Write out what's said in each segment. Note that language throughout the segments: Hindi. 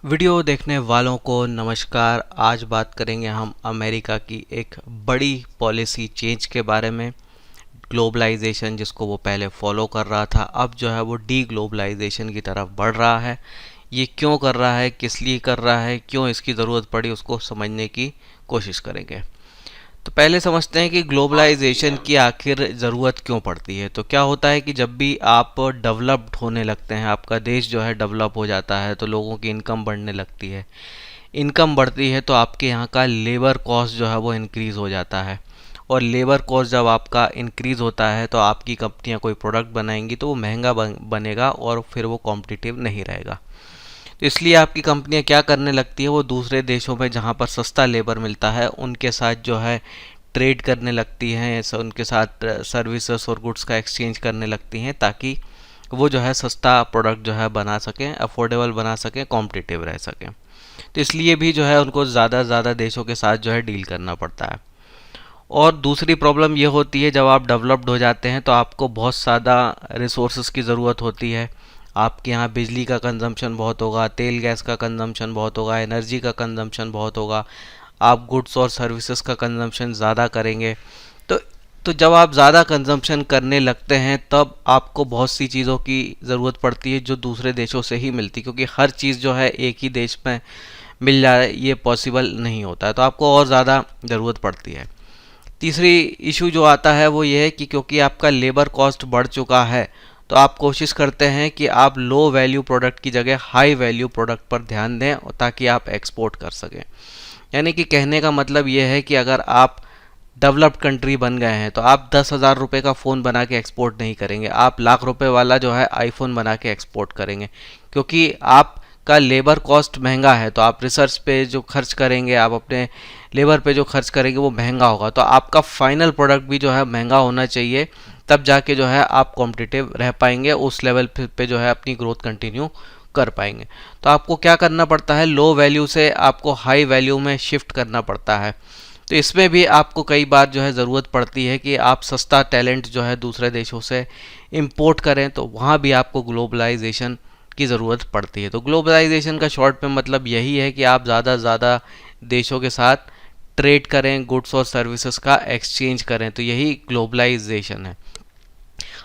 वीडियो देखने वालों को नमस्कार। आज बात करेंगे हम अमेरिका की एक बड़ी पॉलिसी चेंज के बारे में। ग्लोबलाइजेशन जिसको वो पहले फॉलो कर रहा था, अब जो है वो डी ग्लोबलाइजेशन की तरफ बढ़ रहा है। ये क्यों कर रहा है, किस लिए कर रहा है, क्यों इसकी ज़रूरत पड़ी, उसको समझने की कोशिश करेंगे। तो पहले समझते हैं कि ग्लोबलाइजेशन की आखिर ज़रूरत क्यों पड़ती है। तो क्या होता है कि जब भी आप डेवलप्ड होने लगते हैं, आपका देश जो है डेवलप हो जाता है, तो लोगों की इनकम बढ़ने लगती है। इनकम बढ़ती है तो आपके यहाँ का लेबर कॉस्ट जो है वो इंक्रीज़ हो जाता है। और लेबर कॉस्ट जब आपका इंक्रीज़ होता है तो आपकी कंपनियाँ कोई प्रोडक्ट बनाएंगी तो वो महंगा बनेगा और फिर वो कॉम्पिटिटिव नहीं रहेगा। तो इसलिए आपकी कंपनियां क्या करने लगती है, वो दूसरे देशों में जहां पर सस्ता लेबर मिलता है उनके साथ जो है ट्रेड करने लगती हैं, उनके साथ सर्विसेज और गुड्स का एक्सचेंज करने लगती हैं, ताकि वो जो है सस्ता प्रोडक्ट जो है बना सकें, अफोर्डेबल बना सकें, कॉम्पिटिटिव रह सकें। तो इसलिए भी जो है उनको ज़्यादा से ज़्यादा देशों के साथ जो है डील करना पड़ता है। और दूसरी प्रॉब्लम ये होती है, जब आप डेवलप्ड हो जाते हैं तो आपको बहुत ज़्यादा रिसोर्सेज की ज़रूरत होती है। आपके यहाँ बिजली का कंजम्पशन बहुत होगा, तेल गैस का कंजम्पशन बहुत होगा, एनर्जी का कंजम्पशन बहुत होगा। आप गुड्स और सर्विसेज का कंजम्पशन ज़्यादा करेंगे। तो तो जब आप ज़्यादा कंजम्पशन करने लगते हैं तब आपको बहुत सी चीज़ों की ज़रूरत पड़ती है जो दूसरे देशों से ही मिलती, क्योंकि हर चीज़ जो है एक ही देश में मिल जाए ये पॉसिबल नहीं होता है, तो आपको और ज़्यादा ज़रूरत पड़ती है। तीसरी इशू जो आता है वो ये है कि क्योंकि आपका लेबर कॉस्ट बढ़ चुका है, तो आप कोशिश करते हैं कि आप लो वैल्यू प्रोडक्ट की जगह हाई वैल्यू प्रोडक्ट पर ध्यान दें ताकि आप एक्सपोर्ट कर सकें। यानी कि कहने का मतलब ये है कि अगर आप डेवलप्ड कंट्री बन गए हैं तो आप 10,000 रुपये का फ़ोन बना के एक्सपोर्ट नहीं करेंगे, आप लाख रुपए वाला जो है आईफोन बना के एक्सपोर्ट करेंगे। क्योंकि आपका लेबर कॉस्ट महंगा है तो आप रिसर्च पे जो खर्च करेंगे, आप अपने लेबर पे जो खर्च करेंगे वो महंगा होगा, तो आपका फाइनल प्रोडक्ट भी जो है महंगा होना चाहिए। तब जाके जो है आप कॉम्पिटिटिव रह पाएंगे, उस लेवल पे जो है अपनी ग्रोथ कंटिन्यू कर पाएंगे। तो आपको क्या करना पड़ता है, लो वैल्यू से आपको हाई वैल्यू में शिफ्ट करना पड़ता है। तो इसमें भी आपको कई बार जो है ज़रूरत पड़ती है कि आप सस्ता टैलेंट जो है दूसरे देशों से इंपोर्ट करें, तो वहाँ भी आपको ग्लोबलाइजेशन की ज़रूरत पड़ती है। तो ग्लोबलाइजेशन का शॉर्ट में मतलब यही है कि आप ज़्यादा से ज़्यादा देशों के साथ ट्रेड करें, गुड्स और सर्विसेज का एक्सचेंज करें, तो यही ग्लोबलाइजेशन है।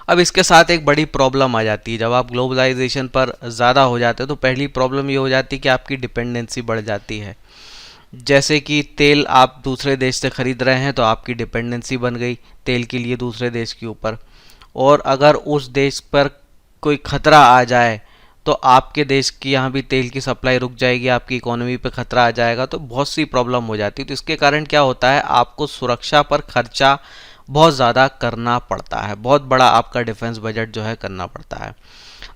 अब इसके साथ एक बड़ी प्रॉब्लम आ जाती है, जब आप ग्लोबलाइजेशन पर ज़्यादा हो जाते हैं तो पहली प्रॉब्लम ये हो जाती है कि आपकी डिपेंडेंसी बढ़ जाती है। जैसे कि तेल आप दूसरे देश से ख़रीद रहे हैं तो आपकी डिपेंडेंसी बन गई तेल के लिए दूसरे देश के ऊपर। और अगर उस देश पर कोई ख़तरा आ जाए तो आपके देश की यहाँ भी तेल की सप्लाई रुक जाएगी, आपकी इकोनॉमी पे खतरा आ जाएगा, तो बहुत सी प्रॉब्लम हो जाती है। तो इसके कारण क्या होता है, आपको सुरक्षा पर खर्चा बहुत ज़्यादा करना पड़ता है, बहुत बड़ा आपका डिफेंस बजट जो है करना पड़ता है।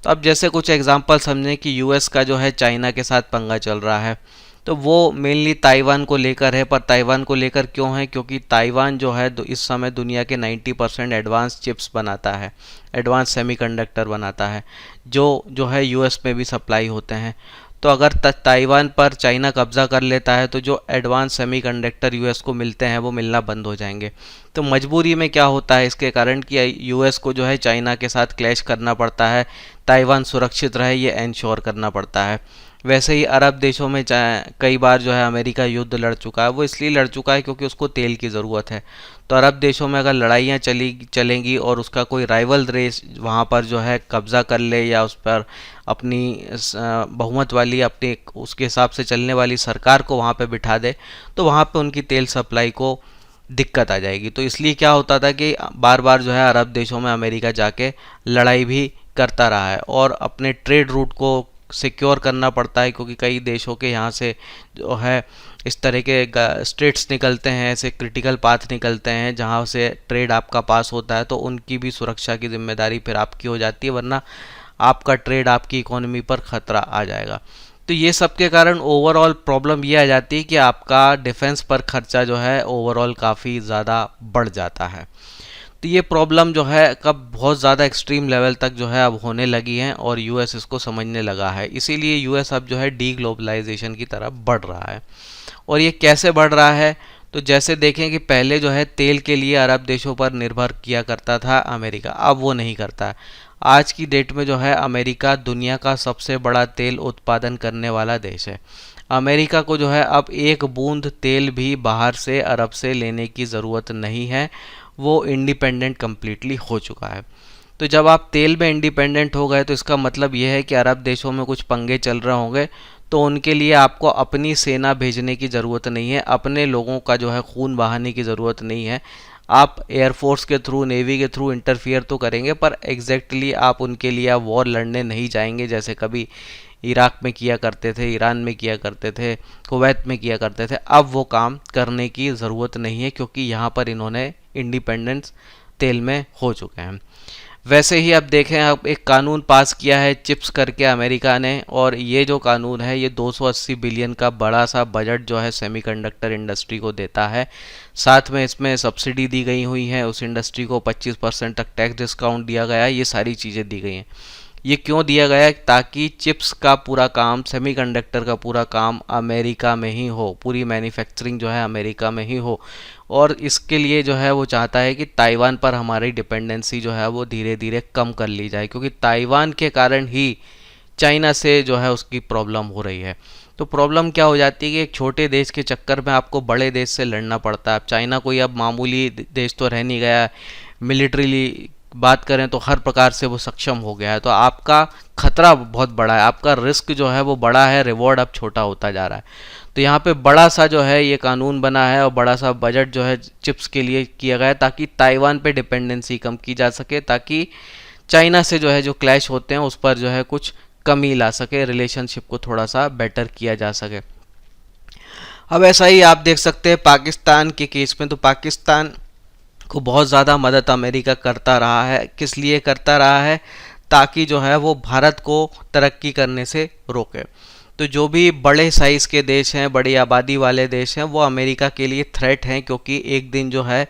तो अब जैसे कुछ एग्जांपल समझें कि यूएस का जो है चाइना के साथ पंगा चल रहा है, तो वो मेनली ताइवान को लेकर है। पर ताइवान को लेकर क्यों है, क्योंकि ताइवान जो है इस समय दुनिया के 90% एडवांस चिप्स बनाता है, एडवांस सेमीकंडक्टर बनाता है, जो है यूएस में भी सप्लाई होते हैं। तो अगर ताइवान पर चाइना कब्जा कर लेता है तो जो एडवांस सेमीकंडक्टर यूएस को मिलते हैं वो मिलना बंद हो जाएंगे। तो मजबूरी में क्या होता है इसके कारण कि यूएस को जो है चाइना के साथ क्लैश करना पड़ता है, ताइवान सुरक्षित रहे ये इंश्योर करना पड़ता है। वैसे ही अरब देशों में कई बार जो है अमेरिका युद्ध लड़ चुका है, वो इसलिए लड़ चुका है क्योंकि उसको तेल की ज़रूरत है। तो अरब देशों में अगर लड़ाइयाँ चलेंगी और उसका कोई राइवल देश वहाँ पर जो है कब्ज़ा कर ले या उस पर अपनी बहुमत वाली अपनी उसके हिसाब से चलने वाली सरकार को वहाँ पे बिठा दे, तो वहाँ पे उनकी तेल सप्लाई को दिक्कत आ जाएगी। तो इसलिए क्या होता था कि बार बार जो है अरब देशों में अमेरिका जाके लड़ाई भी करता रहा है और अपने ट्रेड रूट को सिक्योर करना पड़ता है, क्योंकि कई देशों के यहाँ से जो है इस तरह के स्ट्रेट्स निकलते हैं, ऐसे क्रिटिकल पाथ निकलते हैं जहाँ से ट्रेड आपका पास होता है, तो उनकी भी सुरक्षा की जिम्मेदारी फिर आपकी हो जाती है, वरना आपका ट्रेड आपकी इकोनॉमी पर खतरा आ जाएगा। तो ये सब के कारण ओवरऑल प्रॉब्लम ये आ जाती है कि आपका डिफेंस पर खर्चा जो है ओवरऑल काफ़ी ज़्यादा बढ़ जाता है। तो ये प्रॉब्लम जो है कब बहुत ज़्यादा एक्सट्रीम लेवल तक जो है अब होने लगी है और यूएस इसको समझने लगा है, इसीलिए यूएस अब जो है डी ग्लोबलाइजेशन की तरफ बढ़ रहा है। और ये कैसे बढ़ रहा है, तो जैसे देखें कि पहले जो है तेल के लिए अरब देशों पर निर्भर किया करता था अमेरिका, अब वो नहीं करता है। आज की डेट में जो है अमेरिका दुनिया का सबसे बड़ा तेल उत्पादन करने वाला देश है। अमेरिका को जो है अब एक बूंद तेल भी बाहर से अरब से लेने की ज़रूरत नहीं है, वो इंडिपेंडेंट कम्प्लीटली हो चुका है। तो जब आप तेल में इंडिपेंडेंट हो गए तो इसका मतलब ये है कि अरब देशों में कुछ पंगे चल रहे होंगे, तो उनके लिए आपको अपनी सेना भेजने की ज़रूरत नहीं है, अपने लोगों का जो है खून बहाने की ज़रूरत नहीं है। आप एयरफोर्स के थ्रू, नेवी के थ्रू इंटरफियर तो करेंगे, पर एग्जैक्टली आप उनके लिए आप वॉर लड़ने नहीं जाएंगे, जैसे कभी इराक में किया करते थे, ईरान में किया करते थे, कुवैत में किया करते थे। अब वो काम करने की ज़रूरत नहीं है, क्योंकि यहाँ पर इन्होंने इंडिपेंडेंस तेल में हो चुके हैं। वैसे ही अब देखें, अब एक कानून पास किया है चिप्स करके अमेरिका ने, और ये जो कानून है ये 280 बिलियन का बड़ा सा बजट जो है सेमीकंडक्टर इंडस्ट्री को देता है। साथ में इसमें सब्सिडी दी गई हुई है, उस इंडस्ट्री को 25% तक टैक्स डिस्काउंट दिया गया है, ये सारी चीज़ें दी गई हैं। ये क्यों दिया गया है? ताकि चिप्स का पूरा काम, सेमीकंडक्टर का पूरा काम अमेरिका में ही हो, पूरी मैन्युफैक्चरिंग जो है अमेरिका में ही हो। और इसके लिए जो है वो चाहता है कि ताइवान पर हमारी डिपेंडेंसी जो है वो धीरे धीरे कम कर ली जाए, क्योंकि ताइवान के कारण ही चाइना से जो है उसकी प्रॉब्लम हो रही है। तो प्रॉब्लम क्या हो जाती है कि एक छोटे देश के चक्कर में आपको बड़े देश से लड़ना पड़ता है। अब चाइना कोई अब मामूली देश तो रह नहीं गया, मिलिट्रीली बात करें तो हर प्रकार से वो सक्षम हो गया है। तो आपका खतरा बहुत बड़ा है, आपका रिस्क जो है वो बड़ा है, रिवॉर्ड अब छोटा होता जा रहा है। तो यहाँ पे बड़ा सा जो है ये कानून बना है और बड़ा सा बजट जो है चिप्स के लिए किया गया है, ताकि ताइवान पे डिपेंडेंसी कम की जा सके, ताकि चाइना से जो है जो क्लैश होते हैं उस पर जो है कुछ कमी ला सके, रिलेशनशिप को थोड़ा सा बेटर किया जा सके। अब ऐसा ही आप देख सकते हैं पाकिस्तान के केस में, तो पाकिस्तान को बहुत ज़्यादा मदद अमेरिका करता रहा है। किस लिए करता रहा है? ताकि जो है वो भारत को तरक्की करने से रोके। तो जो भी बड़े साइज़ के देश हैं, बड़ी आबादी वाले देश हैं, वो अमेरिका के लिए थ्रेट हैं, क्योंकि एक दिन जो है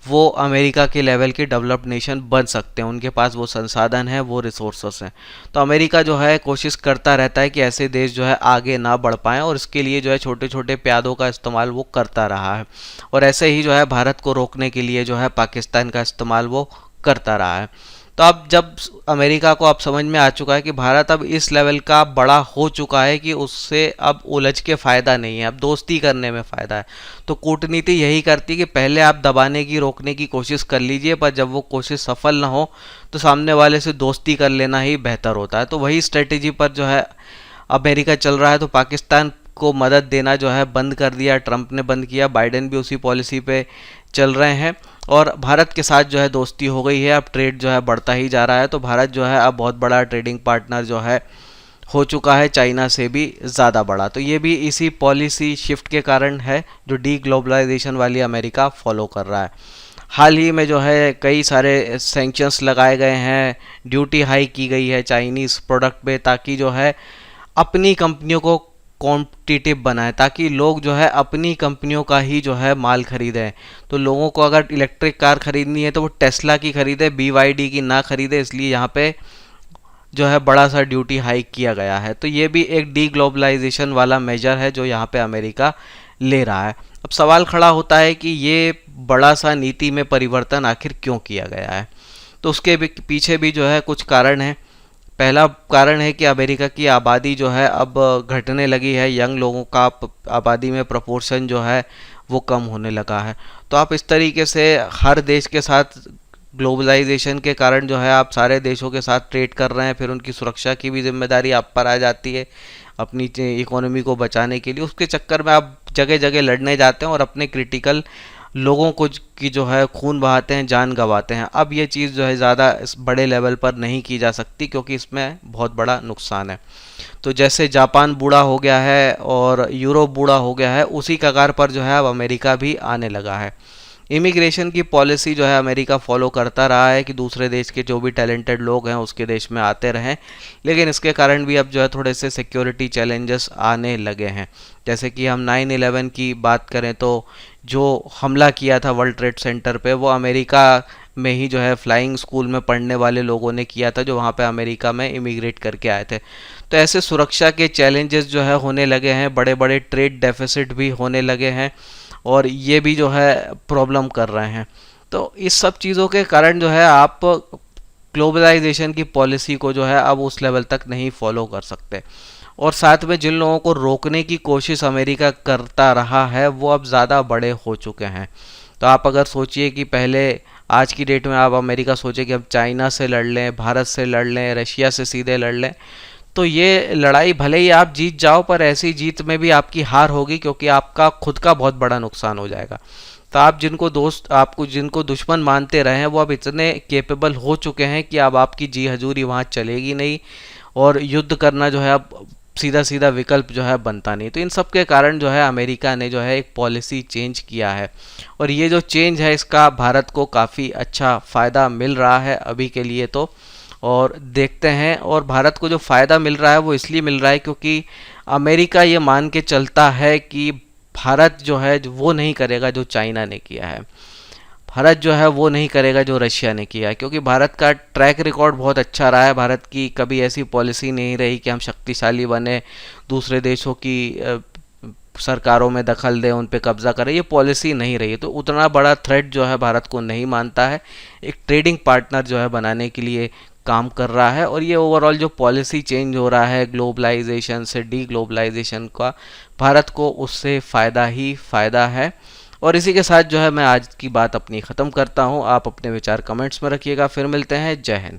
वो अमेरिका के लेवल के डेवलप्ड नेशन बन सकते हैं, उनके पास वो संसाधन है, वो रिसोर्सेस हैं। तो अमेरिका जो है कोशिश करता रहता है कि ऐसे देश जो है आगे ना बढ़ पाएँ, और इसके लिए जो है छोटे छोटे प्यादों का इस्तेमाल वो करता रहा है। और ऐसे ही जो है भारत को रोकने के लिए जो है पाकिस्तान का इस्तेमाल वो करता रहा है। तो अब जब अमेरिका को अब समझ में आ चुका है कि भारत अब इस लेवल का बड़ा हो चुका है कि उससे अब उलझ के फ़ायदा नहीं है, अब दोस्ती करने में फ़ायदा है, तो कूटनीति यही करती है कि पहले आप दबाने की, रोकने की कोशिश कर लीजिए, पर जब वो कोशिश सफल ना हो तो सामने वाले से दोस्ती कर लेना ही बेहतर होता है। तो वही स्ट्रेटेजी पर जो है अमेरिका चल रहा है। तो पाकिस्तान को मदद देना जो है बंद कर दिया, ट्रंप ने बंद किया, बाइडेन भी उसी पॉलिसी पे चल रहे हैं, और भारत के साथ जो है दोस्ती हो गई है। अब ट्रेड जो है बढ़ता ही जा रहा है, तो भारत जो है अब बहुत बड़ा ट्रेडिंग पार्टनर जो है हो चुका है, चाइना से भी ज़्यादा बड़ा। तो ये भी इसी पॉलिसी शिफ्ट के कारण है जो डी ग्लोबलाइजेशन वाली अमेरिका फॉलो कर रहा है। हाल ही में जो है कई सारे सैंक्शंस लगाए गए हैं, ड्यूटी हाई की गई है चाइनीज़ प्रोडक्ट पे, ताकि जो है अपनी कंपनियों को कॉम्पिटिटिव बनाए, ताकि लोग जो है अपनी कंपनियों का ही जो है माल खरीदें। तो लोगों को अगर इलेक्ट्रिक कार खरीदनी है तो वो टेस्ला की खरीदे, BYD की ना खरीदे, इसलिए यहाँ पे जो है बड़ा सा ड्यूटी हाइक किया गया है। तो ये भी एक डी ग्लोबलाइजेशन वाला मेजर है जो यहाँ पे अमेरिका ले रहा है। अब सवाल खड़ा होता है कि ये बड़ा सा नीति में परिवर्तन आखिर क्यों किया गया है? तो उसके पीछे भी जो है कुछ कारण है। पहला कारण है कि अमेरिका की आबादी जो है अब घटने लगी है, यंग लोगों का आबादी में प्रोपोर्शन जो है वो कम होने लगा है। तो आप इस तरीके से हर देश के साथ ग्लोबलाइजेशन के कारण जो है आप सारे देशों के साथ ट्रेड कर रहे हैं, फिर उनकी सुरक्षा की भी जिम्मेदारी आप पर आ जाती है अपनी इकोनॉमी को बचाने के लिए। उसके चक्कर में आप जगह जगह लड़ने जाते हैं और अपने क्रिटिकल लोगों को की जो है खून बहाते हैं, जान गंवाते हैं। अब ये चीज़ जो है ज़्यादा इस बड़े लेवल पर नहीं की जा सकती, क्योंकि इसमें बहुत बड़ा नुकसान है। तो जैसे जापान बूढ़ा हो गया है और यूरोप बूढ़ा हो गया है, उसी कगार पर जो है अब अमेरिका भी आने लगा है। इमिग्रेशन की पॉलिसी जो है अमेरिका फॉलो करता रहा है कि दूसरे देश के जो भी टैलेंटेड लोग हैं उसके देश में आते रहें, लेकिन इसके कारण भी अब जो है थोड़े से सिक्योरिटी चैलेंजेस आने लगे हैं। जैसे कि हम 9/11 की बात करें तो जो हमला किया था वर्ल्ड ट्रेड सेंटर पे, वो अमेरिका में ही जो है फ्लाइंग स्कूल में पढ़ने वाले लोगों ने किया था, जो वहाँ पे अमेरिका में इमिग्रेट करके आए थे। तो ऐसे सुरक्षा के चैलेंजेस जो है होने लगे हैं, बड़े बड़े ट्रेड डेफिसिट भी होने लगे हैं, और ये भी जो है प्रॉब्लम कर रहे हैं। तो इस सब चीज़ों के कारण जो है आप ग्लोबलाइजेशन की पॉलिसी को जो है अब उस लेवल तक नहीं फॉलो कर सकते। और साथ में जिन लोगों को रोकने की कोशिश अमेरिका करता रहा है वो अब ज़्यादा बड़े हो चुके हैं। तो आप अगर सोचिए कि पहले, आज की डेट में आप अमेरिका सोचे कि अब चाइना से लड़ लें, भारत से लड़ लें, रशिया से सीधे लड़ लें, तो ये लड़ाई भले ही आप जीत जाओ पर ऐसी जीत में भी आपकी हार होगी, क्योंकि आपका खुद का बहुत बड़ा नुकसान हो जाएगा। तो आप जिनको दोस्त, आपको जिनको दुश्मन मानते रहे हैं, वो अब इतने केपेबल हो चुके हैं कि अब आपकी जी हजूरी वहाँ चलेगी नहीं, और युद्ध करना जो है अब सीधा सीधा विकल्प जो है बनता नहीं। तो इन सब के कारण जो है अमेरिका ने जो है एक पॉलिसी चेंज किया है, और ये जो चेंज है इसका भारत को काफ़ी अच्छा फ़ायदा मिल रहा है अभी के लिए तो। और देखते हैं, और भारत को जो फ़ायदा मिल रहा है वो इसलिए मिल रहा है क्योंकि अमेरिका ये मान के चलता है कि भारत जो है वो नहीं करेगा जो चाइना ने किया है, भारत जो है वो नहीं करेगा जो रशिया ने किया है, क्योंकि भारत का ट्रैक रिकॉर्ड बहुत अच्छा रहा है। भारत की कभी ऐसी पॉलिसी नहीं रही कि हम शक्तिशाली बने, दूसरे देशों की सरकारों में दखल दें, उन पे कब्जा करें, ये पॉलिसी नहीं रही है। तो उतना बड़ा थ्रेट जो है भारत को नहीं मानता है, एक ट्रेडिंग पार्टनर जो है बनाने के लिए काम कर रहा है। और ये ओवरऑल जो पॉलिसी चेंज हो रहा है ग्लोबलाइजेशन से डी ग्लोबलाइजेशन का, भारत को उससे फ़ायदा ही फ़ायदा है। और इसी के साथ जो है मैं आज की बात अपनी ख़त्म करता हूँ। आप अपने विचार कमेंट्स में रखिएगा। फिर मिलते हैं। जय हिंद।